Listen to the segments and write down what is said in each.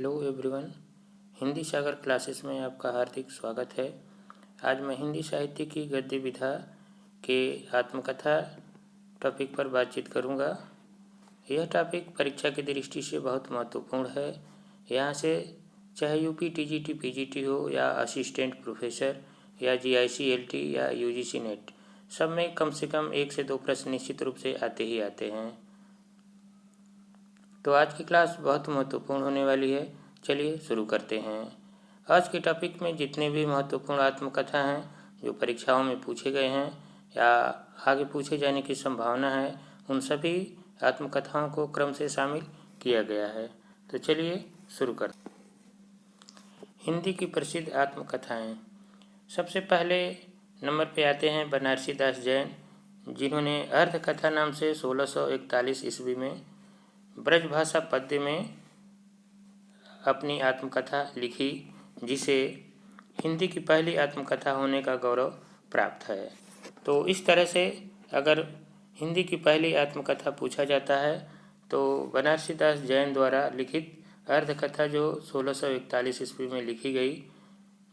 Hello everyone, Hindi सागर classes में आपका हार्दिक स्वागत है। आज मैं हिंदी साहित्य की गद्य विधा के आत्मकथा टॉपिक पर बातचीत करूंगा। यह टॉपिक परीक्षा की दृष्टि से बहुत महत्वपूर्ण है। यहाँ से चाहे यूपी टीजीटी पीजीटी हो या असिस्टेंट प्रोफेसर या जीआईसी या यूजीसी नेट, सब में कम से कम 1 से 2 प्रश्न निश्चित रूप से आते ही आते हैं। तो आज की क्लास बहुत महत्वपूर्ण होने वाली है। चलिए शुरू करते हैं। आज के टॉपिक में जितने भी महत्वपूर्ण आत्मकथा हैं जो परीक्षाओं में पूछे गए हैं या आगे पूछे जाने की संभावना है, उन सभी आत्मकथाओं को क्रम से शामिल किया गया है। तो चलिए शुरू करते हैं। हिंदी की प्रसिद्ध आत्मकथाएँ। सबसे पहले नंबर पे आते हैं बनारसी दास जैन, जिन्होंने अर्धकथा नाम से 1641 ईस्वी में ब्रजभाषा पद्य में अपनी आत्मकथा लिखी, जिसे हिंदी की पहली आत्मकथा होने का गौरव प्राप्त है। तो इस तरह से अगर हिंदी की पहली आत्मकथा पूछा जाता है तो बनारसी दास जैन द्वारा लिखित अर्धकथा जो 1641 ईस्वी में लिखी गई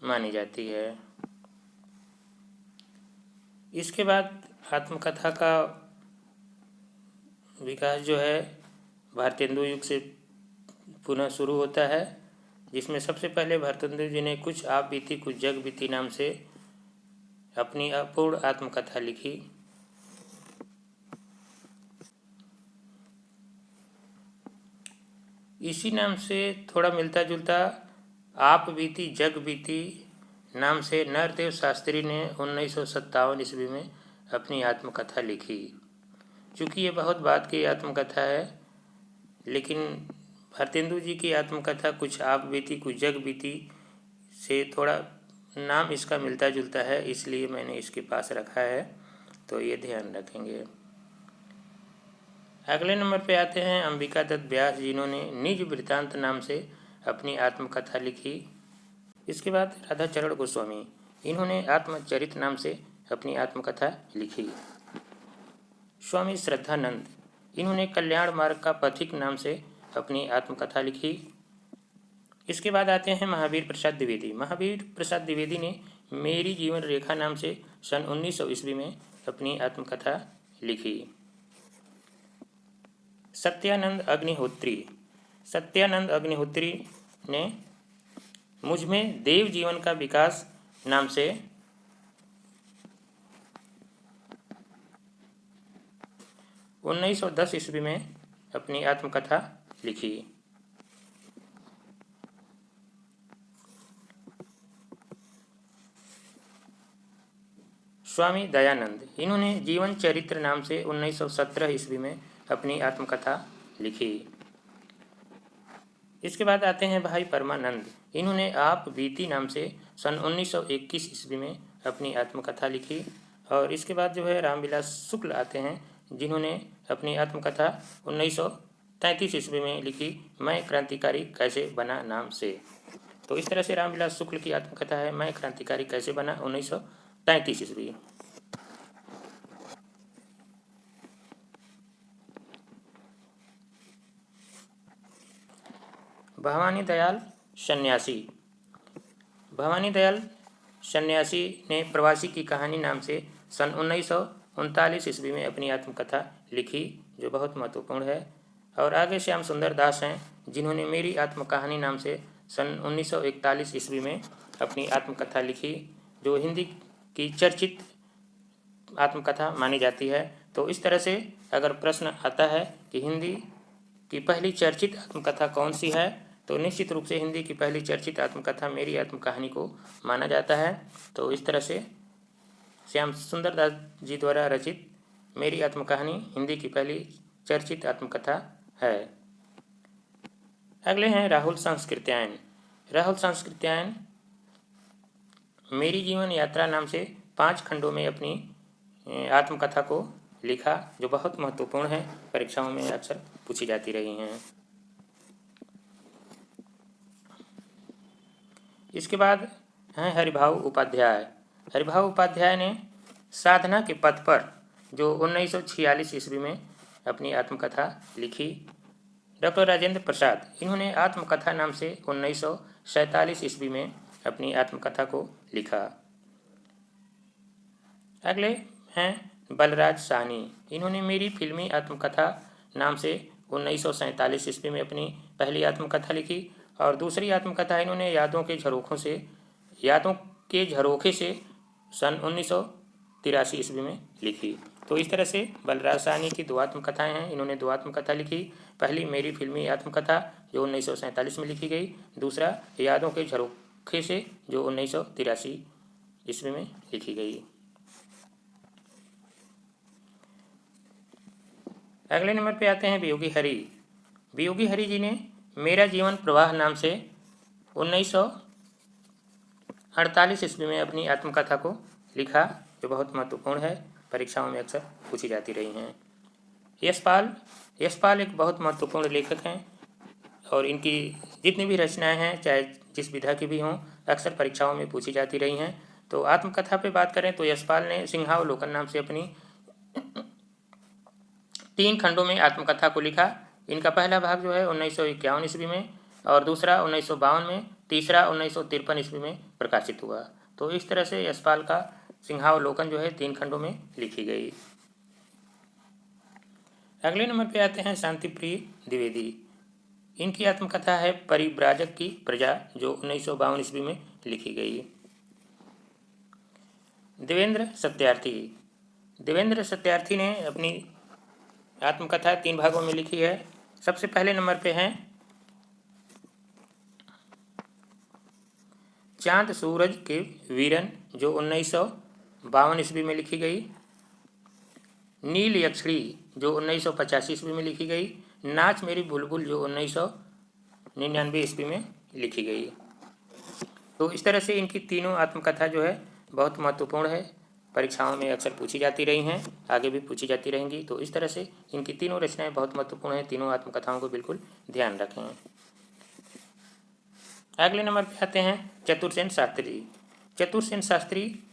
मानी जाती है। इसके बाद आत्मकथा का विकास जो है भारतेंदु युग से पुनः शुरू होता है, जिसमें सबसे पहले भारतेंदु जी ने कुछ आप बीती कुछ जग बीती नाम से अपनी अपूर्ण आत्मकथा लिखी। इसी नाम से थोड़ा मिलता जुलता आप बीती जग बीती नाम से नरदेव शास्त्री ने 1957 ईस्वी में अपनी आत्मकथा लिखी। चूँकि ये बहुत बाद की आत्मकथा है, लेकिन भारतेंदु जी की आत्मकथा कुछ आप बीती कुछ जग बीती से थोड़ा नाम इसका मिलता जुलता है, इसलिए मैंने इसके पास रखा है, तो ये ध्यान रखेंगे। अगले नंबर पे आते हैं अंबिका दत्त व्यास, जिन्होंने निज वृत्तांत नाम से अपनी आत्मकथा लिखी। इसके बाद राधाचरण गोस्वामी, इन्होंने आत्मचरित नाम से अपनी आत्मकथा लिखी। स्वामी श्रद्धानंद, इन्होंने कल्याण मार्ग का पथिक नाम से अपनी आत्मकथा लिखी। इसके बाद आते हैं महावीर प्रसाद द्विवेदी। महावीर प्रसाद द्विवेदी ने मेरी जीवन रेखा नाम से सन 1900 ईस्वी में अपनी आत्मकथा लिखी। सत्यानंद अग्निहोत्री ने मुझ में देव जीवन का विकास नाम से सन 1910 ईस्वी में अपनी आत्मकथा लिखी। स्वामी दयानंद, इन्होंने जीवन चरित्र नाम से 1917 ईस्वी में अपनी आत्मकथा लिखी। इसके बाद आते हैं भाई परमानंद, इन्होंने आप बीती नाम से सन 1921 ईस्वी में अपनी आत्मकथा लिखी। और इसके बाद जो है रामविलास शुक्ल आते हैं, जिन्होंने अपनी आत्मकथा 1933 ईस्वी में लिखी, मैं क्रांतिकारी कैसे बना नाम से। तो इस तरह से रामविलास शुक्ल की आत्मकथा है मैं क्रांतिकारी कैसे बना 1933 ईस्वी। भवानी दयाल सन्यासी ने प्रवासी की कहानी नाम से सन 1939 ईस्वी में अपनी आत्मकथा लिखी, जो बहुत महत्वपूर्ण है। और आगे श्याम सुंदर दास हैं, जिन्होंने मेरी आत्मकहानी नाम से सन 1941 ईस्वी में अपनी आत्मकथा लिखी, जो हिंदी की चर्चित आत्मकथा मानी जाती है। तो इस तरह से अगर प्रश्न आता है कि हिंदी की पहली चर्चित आत्मकथा कौन सी है, तो निश्चित रूप से हिंदी की पहली चर्चित आत्मकथा मेरी आत्मकहानी को माना जाता है। तो इस तरह से श्याम सुंदर दास जी द्वारा रचित मेरी आत्मकहानी हिंदी की पहली चर्चित आत्मकथा है। अगले हैं राहुल सांस्कृत्यायन मेरी जीवन यात्रा नाम से 5 खंडों में अपनी आत्मकथा को लिखा, जो बहुत महत्वपूर्ण है, परीक्षाओं में अक्सर पूछी जाती रही हैं। इसके बाद हैं हरिभाऊ उपाध्याय ने साधना के पथ पर जो 1946 ईस्वी में अपनी आत्मकथा लिखी, डॉक्टर राजेंद्र प्रसाद, इन्होंने आत्मकथा नाम से 1947 ईस्वी में अपनी आत्मकथा को लिखा। अगले हैं बलराज साहनी, इन्होंने मेरी फिल्मी आत्मकथा नाम से 1947 ईस्वी में अपनी पहली आत्मकथा लिखी और दूसरी आत्मकथा इन्होंने यादों के झरोखे से सन 1983 ईस्वी में लिखी। तो इस तरह से बलराज साहनी की 2 आत्मकथाएं हैं, इन्होंने 2 आत्मकथा लिखी। पहली मेरी फिल्मी आत्मकथा जो 1947 में लिखी गई, दूसरा यादों के झरोखे से जो 1983 ईस्वी में लिखी गई। अगले नंबर पे आते हैं वियोगी हरि। वियोगी हरि जी ने मेरा जीवन प्रवाह नाम से 1948 ईस्वी में अपनी आत्मकथा को लिखा, जो बहुत महत्वपूर्ण है, परीक्षाओं में अक्सर पूछी जाती रही हैं। यशपाल एक बहुत महत्वपूर्ण लेखक हैं और इनकी जितनी भी रचनाएं हैं, चाहे जिस विधा की भी हों, अक्सर परीक्षाओं में पूछी जाती रही हैं। तो आत्मकथा पे बात करें तो यशपाल ने सिंहावलोकन नाम से अपनी 3 खंडों में आत्मकथा को लिखा। इनका पहला भाग जो है 1951 ईस्वी में और दूसरा 1952 में, तीसरा 1953 ईस्वी में प्रकाशित हुआ। तो इस तरह से यशपाल का सिंहावलोकन जो है 3 खंडों में लिखी गई। अगले नंबर पे आते हैं शांतिप्रिय द्विवेदी, इनकी आत्मकथा है परिव्राजक की प्रजा, जो 1952 ईस्वी में लिखी गई। देवेंद्र सत्यार्थी ने अपनी आत्मकथा 3 भागों में लिखी है। सबसे पहले नंबर पे हैं चांद सूरज के वीरन, जो 1952 ईस्वी में लिखी गई। नील यक्षिणी, जो 1985 ईस्वी में लिखी गई। नाच मेरी बुलबुल, जो 1999 ईस्वी में लिखी गई। तो इस तरह से इनकी तीनों आत्मकथा जो है बहुत महत्वपूर्ण है, परीक्षाओं में अक्सर पूछी जाती रही हैं, आगे भी पूछी जाती रहेंगी। तो इस तरह से इनकी तीनों रचनाएं बहुत महत्वपूर्ण हैं, तीनों आत्मकथाओं को बिल्कुल ध्यान रखें। अगले नंबर पे आते हैं चतुरसेन शास्त्री। चतुरसेन शास्त्री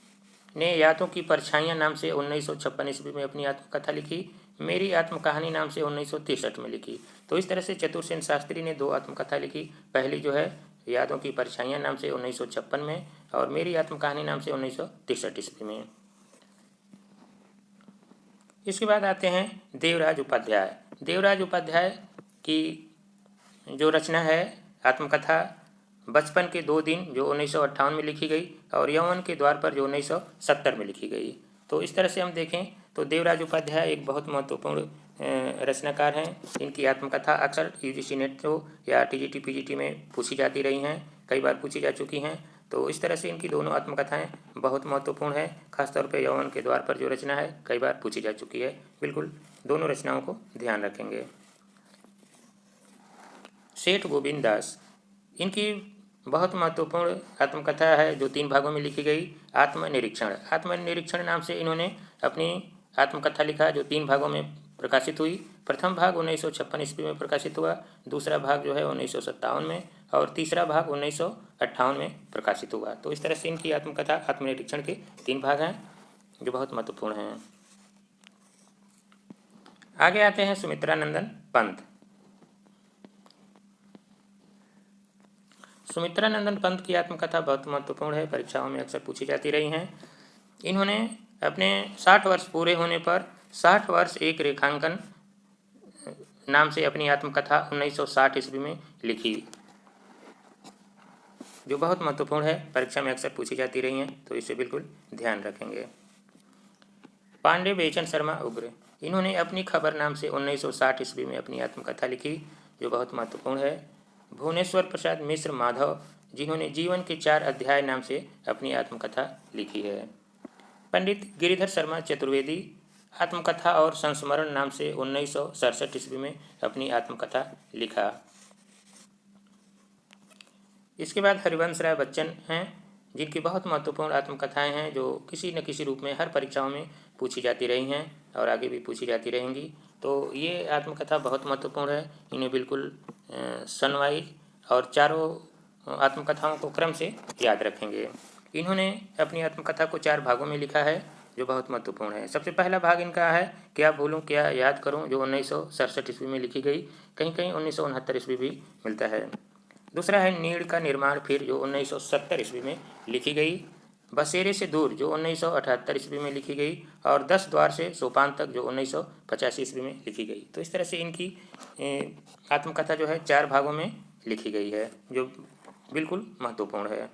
ने यादों की परछाइयाँ नाम से 1956 ईस्वी में अपनी आत्मकथा लिखी। मेरी आत्मकहानी नाम से 1963 में लिखी। तो इस तरह से चतुरसेन शास्त्री ने 2 आत्मकथा लिखी। पहली जो है यादों की परछाइयाँ नाम से 1956 में और मेरी आत्मकहानी नाम से 1963 ईस्वी में। इसके बाद आते हैं देवराज उपाध्याय। देवराज उपाध्याय की जो रचना है आत्मकथा बचपन के 2 दिन, जो 1958 में लिखी गई और यौवन के द्वार पर, जो 1970 में लिखी गई। तो इस तरह से हम देखें तो देवराज उपाध्याय एक बहुत महत्वपूर्ण रचनाकार हैं। इनकी आत्मकथा अक्सर यूजीसी नेट या टीजीटी पीजीटी में पूछी जाती रही हैं, कई बार पूछी जा चुकी हैं। तो इस तरह से इनकी दोनों आत्मकथाएं बहुत महत्वपूर्ण है। खासतौर पे यौवन के द्वार पर जो रचना है कई बार पूछी जा चुकी है, बिल्कुल दोनों रचनाओं को ध्यान रखेंगे। सेठ गोविंद दास, इनकी बहुत महत्वपूर्ण आत्मकथा है जो 3 भागों में लिखी गई। आत्मनिरीक्षण नाम से इन्होंने अपनी आत्मकथा लिखा, जो 3 भागों में प्रकाशित हुई। प्रथम भाग 1956 ईस्वी में प्रकाशित हुआ, दूसरा भाग जो है 1957 में और तीसरा भाग 1958 में प्रकाशित हुआ। तो इस तरह से इनकी आत्मकथा आत्मनिरीक्षण के 3 भाग हैं जो बहुत महत्वपूर्ण हैं। आगे आते हैं सुमित्रानंदन पंत। सुमित्रानंदन पंत की आत्मकथा बहुत महत्वपूर्ण है, परीक्षाओं में अक्सर पूछी जाती रही हैं। इन्होंने अपने 60 वर्ष पूरे होने पर 60 वर्ष एक रेखांकन नाम से अपनी आत्मकथा 1960 ईस्वी में लिखी, जो बहुत महत्वपूर्ण है, परीक्षा में अक्सर पूछी जाती रही हैं। तो इसे बिल्कुल ध्यान रखेंगे। पांडे बेचन शर्मा उग्र, इन्होंने अपनी खबर नाम से 1960 ईस्वी में अपनी आत्मकथा लिखी, जो बहुत महत्वपूर्ण है। भुवनेश्वर प्रसाद मिश्र माधव, जिन्होंने जीवन के 4 अध्याय नाम से अपनी आत्मकथा लिखी है। पंडित गिरिधर शर्मा चतुर्वेदी, आत्मकथा और संस्मरण नाम से 1967 ईस्वी में अपनी आत्मकथा लिखा। इसके बाद हरिवंश राय बच्चन हैं, जिनकी बहुत महत्वपूर्ण आत्मकथाएं हैं जो किसी न किसी रूप में हर परीक्षाओं में पूछी जाती रही हैं और आगे भी पूछी जाती रहेंगी। तो ये आत्मकथा बहुत महत्वपूर्ण है, इन्हें बिल्कुल सनवाइज और चारों आत्मकथाओं को क्रम से याद रखेंगे। इन्होंने अपनी आत्मकथा को 4 भागों में लिखा है जो बहुत महत्वपूर्ण है। सबसे पहला भाग इनका है क्या भूलूं क्या याद करूं, जो 1967 ईस्वी में लिखी गई, कहीं कहीं 1969 ईस्वी भी मिलता है। दूसरा है नीड़ का निर्माण फिर, जो 1970 ईस्वी में लिखी गई। बसेरे से दूर, जो 1978 ईस्वी में लिखी गई। और 10 द्वार से सोपान तक, जो 1985 ईस्वी में लिखी गई। तो इस तरह से इनकी आत्मकथा जो है 4 भागों में लिखी गई है, जो बिल्कुल महत्वपूर्ण है।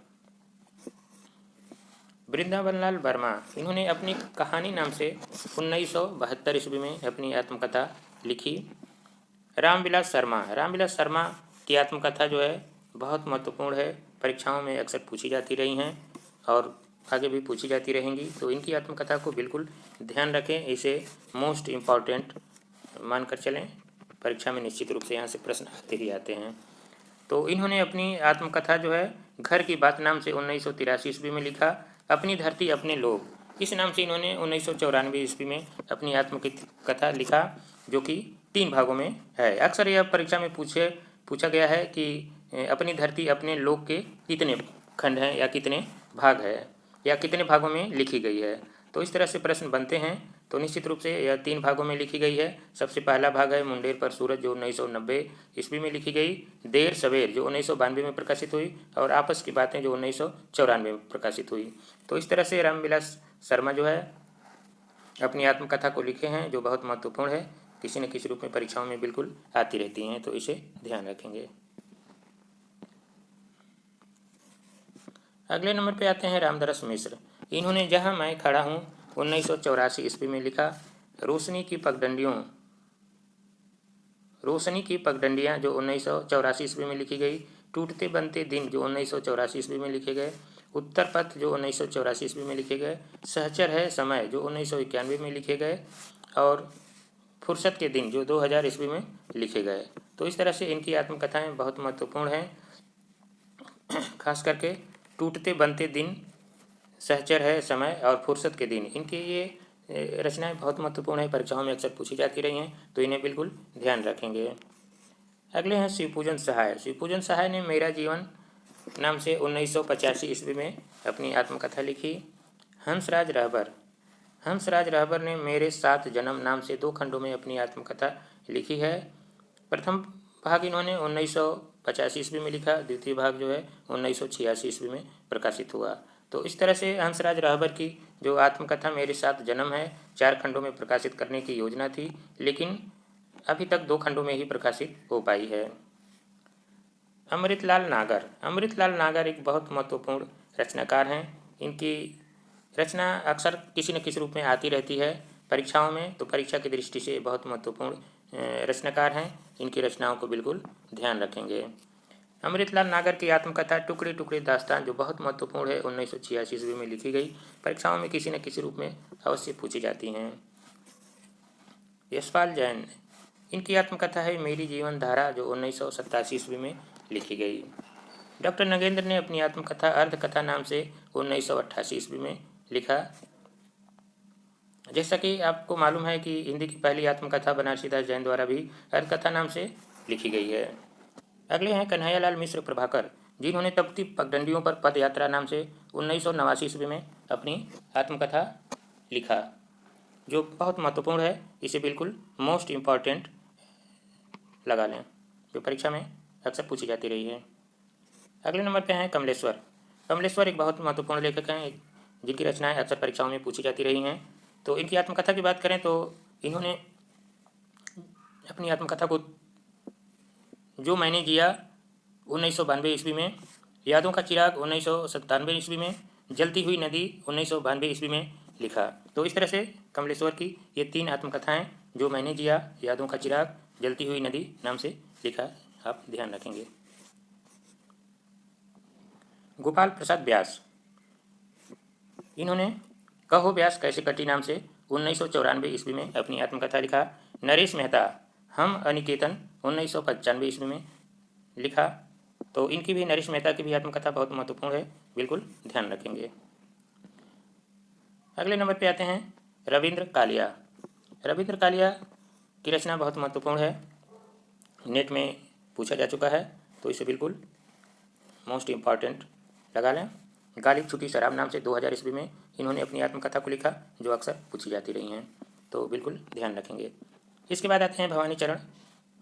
वृंदावन लाल वर्मा, इन्होंने अपनी कहानी नाम से 1972 ईस्वी में अपनी आत्मकथा लिखी। रामविलास शर्मा की आत्मकथा जो है बहुत महत्वपूर्ण है, परीक्षाओं में अक्सर पूछी जाती रही हैं और आगे भी पूछी जाती रहेंगी। तो इनकी आत्मकथा को बिल्कुल ध्यान रखें, इसे मोस्ट इम्पॉर्टेंट मानकर चलें। परीक्षा में निश्चित रूप से यहाँ से प्रश्न आते ही आते हैं। तो इन्होंने अपनी आत्मकथा जो है घर की बात नाम से 1983 ईस्वी में लिखा। अपनी धरती अपने लोग, इस नाम से इन्होंने 1994 ईस्वी में अपनी आत्मकथा लिखा, जो कि 3 भागों में है। अक्सर यह परीक्षा में पूछा गया है कि अपनी धरती अपने लोग के कितने खंड हैं या कितने भाग है या कितने भागों में लिखी गई है। तो इस तरह से प्रश्न बनते हैं। तो निश्चित रूप से यह 3 भागों में लिखी गई है। सबसे पहला भाग है मुंडेर पर सूरज, जो 1990 ईस्वी में लिखी गई। देर सवेर, जो 1992 में प्रकाशित हुई। और आपस की बातें, जो 1994 में प्रकाशित हुई। तो इस तरह से रामविलास शर्मा जो है अपनी आत्मकथा को लिखे हैं, जो बहुत महत्वपूर्ण है, किसी न किसी रूप में परीक्षाओं में बिल्कुल आती रहती हैं। तो इसे ध्यान रखेंगे। अगले नंबर पे आते हैं रामदास मिश्र। इन्होंने जहाँ मैं खड़ा हूँ 1984 ईस्वी में लिखा। रोशनी की पगडंडियाँ, जो 1984 ईस्वी में लिखी गई। टूटते बनते दिन, जो 1984 ईस्वी में लिखे गए। उत्तर पथ, जो 1984 ईस्वी में लिखे गए। सहचर है समय, जो 1991 में लिखे गए। और फुर्सत के दिन, जो 2000 ईस्वी में लिखे गए। तो इस तरह से इनकी आत्मकथाएं बहुत महत्वपूर्ण हैं। खास करके टूटते बनते दिन, सहचर है समय और फुर्सत के दिन, इनकी ये रचनाएं बहुत महत्वपूर्ण है, परीक्षाओं में अक्सर पूछी जाती रही हैं। तो इन्हें बिल्कुल ध्यान रखेंगे। अगले हैं शिवपूजन सहाय ने मेरा जीवन नाम से 1985 ईस्वी में अपनी आत्मकथा लिखी। हंसराज रहबर ने मेरे 7 जन्म नाम से 2 खंडों में अपनी आत्मकथा लिखी है। प्रथम भाग इन्होंने 1985 ईस्वी में लिखा, द्वितीय भाग जो है 1986 ईस्वी में प्रकाशित हुआ। तो इस तरह से हंसराज रहबर की जो आत्मकथा मेरे 7 जन्म है 4 खंडों में प्रकाशित करने की योजना थी, लेकिन अभी तक 2 खंडों में ही प्रकाशित हो पाई है। अमृतलाल नागर एक बहुत महत्वपूर्ण रचनाकार हैं। इनकी रचना अक्सर किसी न किसी रूप में आती रहती है परीक्षाओं में। तो परीक्षा की दृष्टि से बहुत महत्वपूर्ण रचनाकार हैं। इनकी रचनाओं को बिल्कुल ध्यान रखेंगे। अमृतलाल नागर की आत्मकथा टुकड़े टुकड़े दास्तान, जो बहुत महत्वपूर्ण है, 1986 ईस्वी में लिखी गई। परीक्षाओं में किसी न किसी रूप में अवश्य पूछी जाती हैं। यशपाल जैन, इनकी आत्मकथा है मेरी जीवन धारा, जो 1987 ईस्वी में लिखी गई। डॉक्टर नगेंद्र ने अपनी आत्मकथा अर्धकथा नाम से 1988 ईस्वी में लिखा। जैसा कि आपको मालूम है कि हिंदी की पहली आत्मकथा बनारसीदास जैन द्वारा भी अर्धकथा नाम से लिखी गई है। अगले हैं कन्हैयालाल मिश्र प्रभाकर, जिन्होंने तपती पगडंडियों पर पद यात्रा नाम से 1989 ईस्वी में अपनी आत्मकथा लिखा, जो बहुत महत्वपूर्ण है। इसे बिल्कुल मोस्ट इम्पॉर्टेंट लगा लें, जो परीक्षा में अक्सर पूछी जाती रही है। अगले नंबर पे हैं कमलेश्वर एक बहुत महत्वपूर्ण लेखक हैं, जिनकी रचनाएं अक्सर परीक्षाओं में पूछी जाती रही हैं। तो इनकी आत्मकथा की बात करें तो इन्होंने अपनी आत्मकथा को जो मैंने जिया 1992 ईस्वी में, यादों का चिराग 1997 ईस्वी में, जलती हुई नदी 1992 ईस्वी में लिखा। तो इस तरह से कमलेश्वर की ये 3 आत्मकथाएं, जो मैंने जिया, यादों का चिराग, जलती हुई नदी नाम से लिखा, आप ध्यान रखेंगे। गोपाल प्रसाद व्यास, इन्होंने कहो व्यास कैसे कटी नाम से 1994 ईस्वी में अपनी आत्मकथा लिखा। नरेश मेहता हम अनिकेतन 1995 ईस्वी में लिखा। तो इनकी भी, नरेश मेहता की भी आत्मकथा बहुत महत्वपूर्ण है, बिल्कुल ध्यान रखेंगे। अगले नंबर पे आते हैं रविंद्र कालिया की रचना बहुत महत्वपूर्ण है, नेट में पूछा जा चुका है। तो इसे बिल्कुल मोस्ट इम्पॉर्टेंट लगा लें। गालिब छुटी शराब नाम से 2000 ईस्वी में इन्होंने अपनी आत्मकथा को लिखा जो अक्सर पूछी जाती रही हैं, तो बिल्कुल ध्यान रखेंगे। इसके बाद आते हैं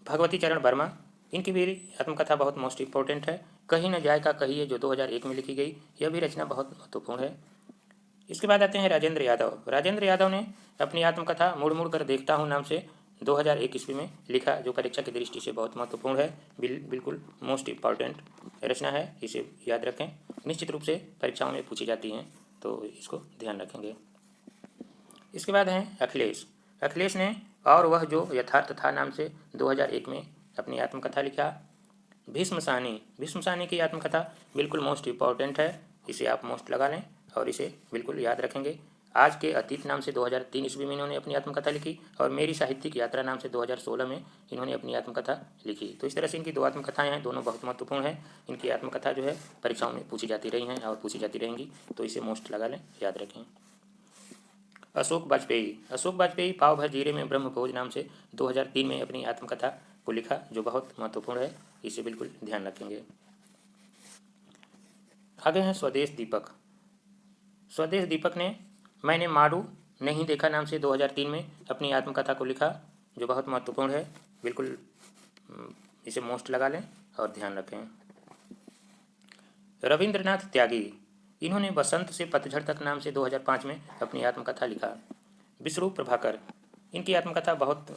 भगवती चरण वर्मा। इनकी भी आत्मकथा बहुत मोस्ट इम्पोर्टेंट है। कहीं न जाए का कहिए जो 2001 में लिखी गई, यह भी रचना बहुत महत्वपूर्ण है। इसके बाद आते हैं राजेंद्र यादव। राजेंद्र यादव ने अपनी आत्मकथा मुड़ मुड़ कर देखता हूँ नाम से 2001 ईस्वी में लिखा, जो परीक्षा की दृष्टि से बहुत महत्वपूर्ण है। बिल्कुल मोस्ट इम्पॉर्टेंट रचना है, इसे याद रखें। निश्चित रूप से परीक्षाओं में पूछी जाती हैं, तो इसको ध्यान रखेंगे। इसके बाद हैं अखिलेश। अखिलेश ने और वह जो यथार्थ था नाम से 2001 में अपनी आत्मकथा लिखा। भीष्म साहनी की आत्मकथा बिल्कुल मोस्ट इम्पॉर्टेंट है, इसे आप मोस्ट लगा लें और इसे बिल्कुल याद रखेंगे। आज के अतीत नाम से 2003 ईस्वी में इन्होंने अपनी आत्मकथा लिखी और मेरी साहित्यिक यात्रा नाम से 2016 में इन्होंने अपनी आत्मकथा लिखी। तो इस तरह से इनकी दो आत्मकथाएं हैं, दोनों बहुत महत्वपूर्ण हैं। इनकी आत्मकथा जो है परीक्षाओं में पूछी जाती रही हैं और पूछी जाती रहेंगी, तो इसे मोस्ट लगा लें, याद रखें। अशोक वाजपेयी पाव भर जीरे में ब्रह्मभोज नाम से 2003 में अपनी आत्मकथा को लिखा, जो बहुत महत्वपूर्ण है, इसे बिल्कुल ध्यान रखेंगे। आगे हैं स्वदेश दीपक ने मैंने मारू नहीं देखा नाम से 2003 में अपनी आत्मकथा को लिखा, जो बहुत महत्वपूर्ण है, बिल्कुल इसे मोस्ट लगा लें और ध्यान रखें। रविंद्रनाथ त्यागी, इन्होंने बसंत से पतझड़ तक नाम से 2005 में अपनी आत्मकथा लिखा। विश्वरूप प्रभाकर, इनकी आत्मकथा बहुत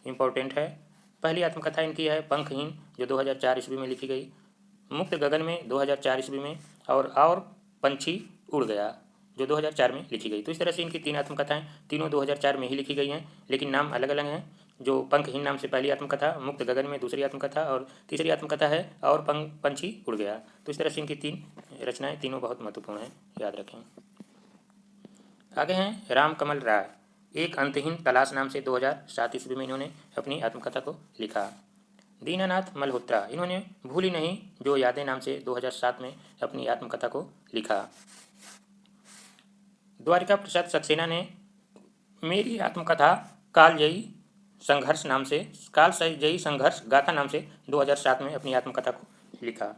इम्पोर्टेंट है। पहली आत्मकथा इनकी है पंखहीन, जो 2004 ईस्वी में लिखी गई। मुक्त गगन में 2004 ईस्वी में, और पंछी उड़ गया जो 2004 में लिखी गई। तो इस तरह से इनकी तीन आत्मकथाएं तीनों 2004 में ही लिखी गई हैं, लेकिन नाम अलग अलग हैं। जो पंखहीन नाम से पहली आत्मकथा, मुक्त गगन में दूसरी आत्मकथा, और तीसरी आत्मकथा है और पंछी उड़ गया। तो इस तरह से इनकी तीन रचनाएं तीनों बहुत महत्वपूर्ण हैं, याद रखें। आगे हैं राम कमल राय। एक अंतहीन तलाश नाम से 2007 ईस्वी में इन्होंने अपनी आत्मकथा को लिखा। दीनानाथ मल्होत्रा, इन्होंने भूली नहीं जो यादें नाम से 2007 में अपनी आत्मकथा को लिखा। द्वारिका प्रसाद सक्सेना ने मेरी आत्मकथा कालजयी संघर्ष गाथा नाम से 2007 में अपनी आत्मकथा को लिखा।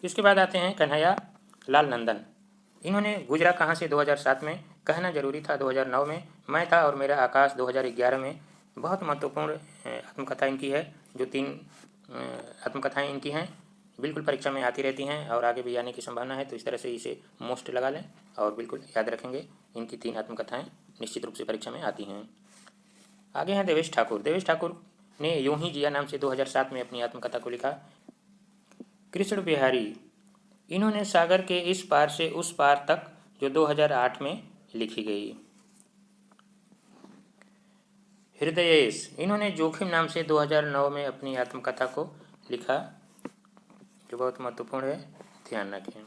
इसके बाद आते हैं कन्हैया लाल नंदन। इन्होंने गुजरा कहाँ से 2007 में, कहना जरूरी था 2009 में, मैं था और मेरा आकाश 2011 में। बहुत महत्वपूर्ण आत्मकथा इनकी है। जो तीन आत्मकथाएं इनकी हैं बिल्कुल परीक्षा में आती रहती हैं और आगे भी आने की संभावना है, तो इस तरह से इसे मोस्ट लगा लें और बिल्कुल याद रखेंगे। इनकी तीन आत्मकथाएं निश्चित रूप से परीक्षा में आती हैं। आगे हैं देवेश ठाकुर ने यूं ही जिया नाम से 2007 में अपनी आत्मकथा को लिखा। कृष्ण बिहारी, इन्होंने सागर के इस पार से उस पार तक जो 2008 में लिखी गई। हृदयेश, इन्होंने जोखिम नाम से 2009 में अपनी आत्मकथा को लिखा, जो बहुत महत्वपूर्ण है, ध्यान रखें।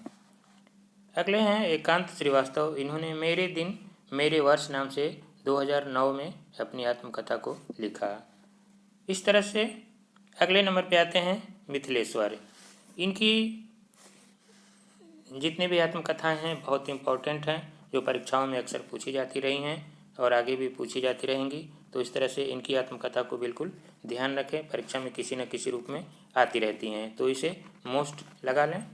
अगले हैं एकांत श्रीवास्तव। इन्होंने मेरे दिन मेरे वर्ष नाम से 2009 में अपनी आत्मकथा को लिखा। इस तरह से अगले नंबर पे आते हैं मिथिलेश्वर। इनकी जितने भी आत्मकथाएं हैं बहुत इम्पोर्टेंट हैं, जो परीक्षाओं में अक्सर पूछी जाती रही हैं और आगे भी पूछी जाती रहेंगी। तो इस तरह से इनकी आत्मकथा को बिल्कुल ध्यान रखें, परीक्षा में किसी न किसी रूप में आती रहती हैं, तो इसे मोस्ट लगा लें।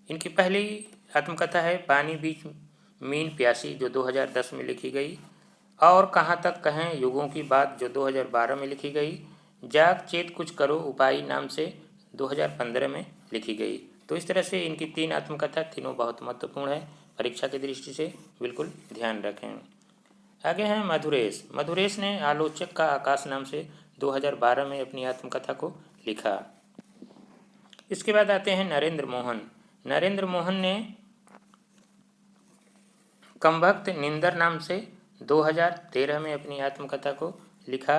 इनकी पहली आत्मकथा है पानी बीच मीन प्यासी, जो 2010 में लिखी गई। और कहाँ तक कहें युगों की बात, जो 2012 में लिखी गई। जाग चेत कुछ करो उपाय नाम से 2015 में लिखी गई। तो इस तरह से इनकी तीन आत्मकथा तीनों बहुत महत्वपूर्ण है, परीक्षा की दृष्टि से बिल्कुल ध्यान रखें। आगे हैं मधुरेश ने आलोचक का आकाश नाम से 2012 में अपनी आत्मकथा को लिखा। इसके बाद आते हैं नरेंद्र मोहन ने कमभक्त निंदर नाम से 2013 में अपनी आत्मकथा को लिखा।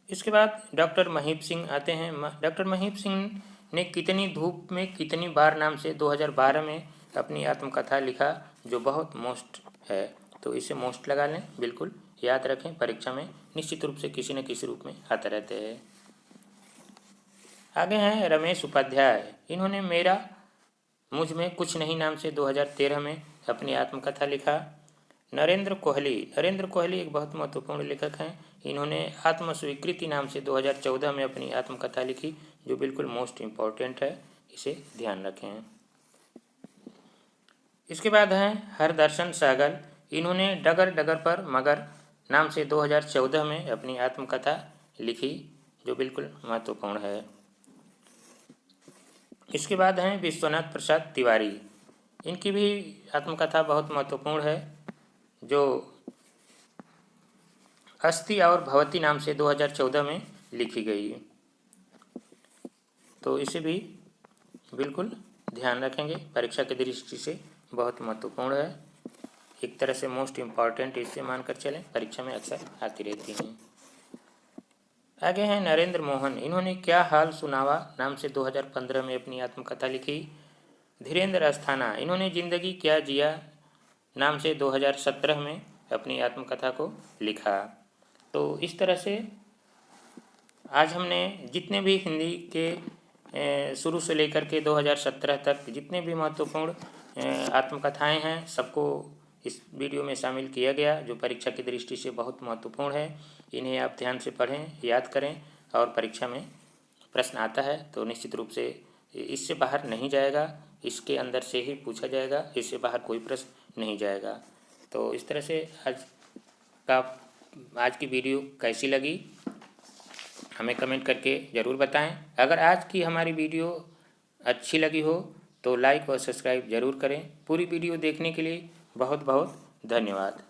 इसके बाद डॉक्टर महीप सिंह आते हैं। डॉक्टर महीप सिंह ने कितनी धूप में कितनी बार नाम से 2012 में अपनी आत्मकथा लिखा, जो बहुत मोस्ट है, तो इसे मोस्ट लगा लें, बिल्कुल याद रखें, परीक्षा में निश्चित रूप से किसी न किसी रूप में आते रहते हैं। आगे हैं रमेश उपाध्याय। इन्होंने मेरा मुझ में कुछ नहीं नाम से 2013 में अपनी आत्मकथा लिखा। नरेंद्र कोहली एक बहुत महत्वपूर्ण लेखक हैं। इन्होंने आत्मस्वीकृति नाम से 2014 में अपनी आत्मकथा लिखी, जो बिल्कुल मोस्ट इम्पॉर्टेंट है, इसे ध्यान रखें। इसके बाद हैं हरदर्शन सहगल। इन्होंने डगर डगर पर मगर नाम से 2014 में अपनी आत्मकथा लिखी, जो बिल्कुल महत्वपूर्ण है। इसके बाद हैं विश्वनाथ प्रसाद तिवारी। इनकी भी आत्मकथा बहुत महत्वपूर्ण है, जो अस्थि और भवती नाम से 2014 में लिखी गई। तो इसे भी बिल्कुल ध्यान रखेंगे, परीक्षा की दृष्टि से बहुत महत्वपूर्ण है। एक तरह से मोस्ट इम्पॉर्टेंट इससे मानकर चलें, परीक्षा में अक्सर आती रहती हैं। आगे हैं नरेंद्र मोहन। इन्होंने क्या हाल सुनावा नाम से 2015 में अपनी आत्मकथा लिखी। धीरेन्द्र अस्थाना। इन्होंने जिंदगी क्या जिया नाम से 2017 में अपनी आत्मकथा को लिखा। तो इस तरह से आज हमने जितने भी हिंदी के शुरू से लेकर के 2017 तक जितने भी महत्वपूर्ण आत्मकथाएं हैं, सबको इस वीडियो में शामिल किया गया, जो परीक्षा की दृष्टि से बहुत महत्वपूर्ण है। इन्हें आप ध्यान से पढ़ें, याद करें, और परीक्षा में प्रश्न आता है तो निश्चित रूप से इससे बाहर नहीं जाएगा, इसके अंदर से ही पूछा जाएगा, इससे बाहर कोई प्रश्न नहीं जाएगा। तो इस तरह से आज की वीडियो कैसी लगी हमें कमेंट करके ज़रूर बताएं। अगर आज की हमारी वीडियो अच्छी लगी हो तो लाइक और सब्सक्राइब ज़रूर करें। पूरी वीडियो देखने के लिए बहुत बहुत धन्यवाद।